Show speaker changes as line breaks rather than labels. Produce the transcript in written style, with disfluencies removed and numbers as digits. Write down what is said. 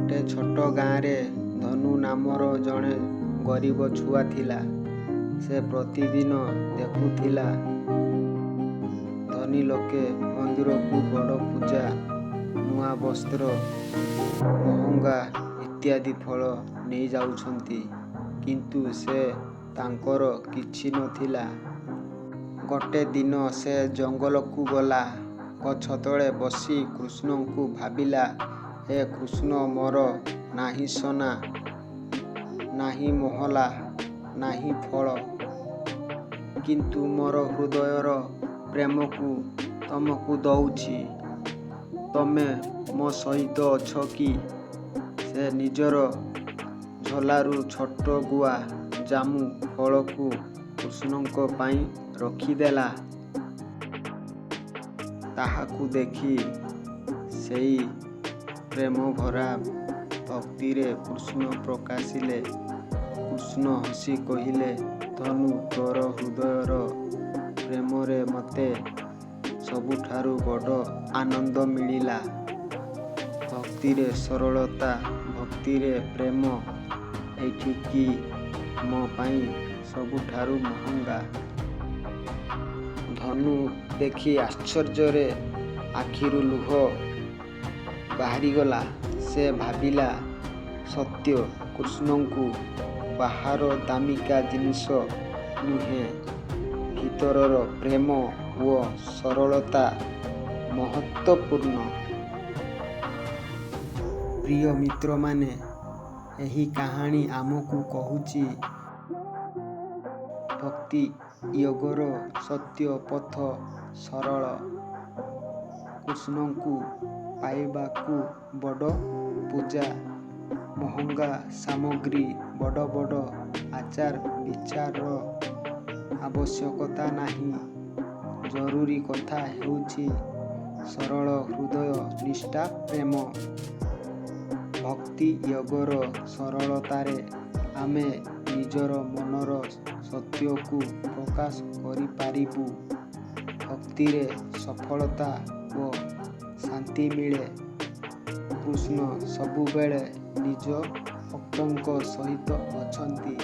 ଗୋଟେ ଛୋଟ ଗାଁରେ ଧନୁ ନାମର ଜଣେ ଗରିବ ଛୁଆ ଥିଲା। ସେ ପ୍ରତିଦିନ ଦେଖୁଥିଲା ଧନୀ ଲୋକେ ମନ୍ଦିରକୁ ବଡ଼ ପୂଜା, ନୂଆ ବସ୍ତ୍ର, ମହଙ୍ଗା ଇତ୍ୟାଦି ଫଳ ନେଇଯାଉଛନ୍ତି, କିନ୍ତୁ ସେ ତାଙ୍କର କିଛି ନଥିଲା। ଗୋଟେ ଦିନ ସେ ଜଙ୍ଗଲକୁ ଗଲା। ଗଛ ତଳେ ବସି କୃଷ୍ଣଙ୍କୁ ଭାବିଲା, ହେ କୃଷ୍ଣ, ମୋର ନାହିଁ ସୁନା, ନାହିଁ ମହଲା, ନାହିଁ ଫଳ, କିନ୍ତୁ ମୋର ହୃଦୟର ପ୍ରେମକୁ ତମକୁ ଦଉଛି। ତମେ ମୋ ସହିତ ଅଛ କି? ସେ ନିଜର ଝୋଲାରୁ ଛୋଟ ଗୁଆ ଜାମୁ ଫଳକୁ କୃଷ୍ଣଙ୍କ ପାଇଁ ରଖିଦେଲା। ତାହାକୁ ଦେଖି ସେଇ ପ୍ରେମଭରା ଭକ୍ତିରେ କୃଷ୍ଣ ପ୍ରକାଶିଲେ। କୃଷ୍ଣ ହସି କହିଲେ, ଧନୁ, ତୋର ହୃଦୟର ପ୍ରେମରେ ମୋତେ ସବୁଠାରୁ ବଡ଼ ଆନନ୍ଦ ମିଳିଲା। ଭକ୍ତିରେ ସରଳତା, ଭକ୍ତିରେ ପ୍ରେମ ଏଇଠିକି ମୋ ପାଇଁ ସବୁଠାରୁ ମହଙ୍ଗା। ଧନୁ ଦେଖି ଆଶ୍ଚର୍ଯ୍ୟରେ ଆଖିରୁ ଲୁହ ବାହାରିଗଲା। ସେ ଭାବିଲା, ସତ୍ୟ, କୃଷ୍ଣଙ୍କୁ ବାହାର ଦାମିକା ଜିନିଷ ନୁହେଁ, ଭିତରର ପ୍ରେମ ଓ ସରଳତା ମହତ୍ତ୍ୱପୂର୍ଣ୍ଣ। ପ୍ରିୟ ମିତ୍ରମାନେ, ଏହି କାହାଣୀ ଆମକୁ କହୁଛି ଭକ୍ତି ୟୋଗର ସତ୍ୟ ପଥ ସରଳ। କୃଷ୍ଣଙ୍କୁ ପାଇବାକୁ ବଡ଼ ପୂଜା, ମହଙ୍ଗା ସାମଗ୍ରୀ, ବଡ଼ ବଡ଼ ଆଚାର ବିଚାରର ଆବଶ୍ୟକତା ନାହିଁ। ଜରୁରୀ କଥା ହେଉଛି ସରଳ ହୃଦୟ, ନିଷ୍ଠା, ପ୍ରେମ। ଭକ୍ତି ୟୋଗର ସରଳତାରେ ଆମେ ନିଜର ମନର ସତ୍ୟକୁ ପ୍ରକାଶ କରିପାରିବୁ। ଭକ୍ତିରେ ସଫଳତା ଓ ଶାନ୍ତି ମିଳେ। କୃଷ୍ଣ ସବୁବେଳେ ନିଜ ଭକ୍ତଙ୍କ ସହିତ ଅଛନ୍ତି।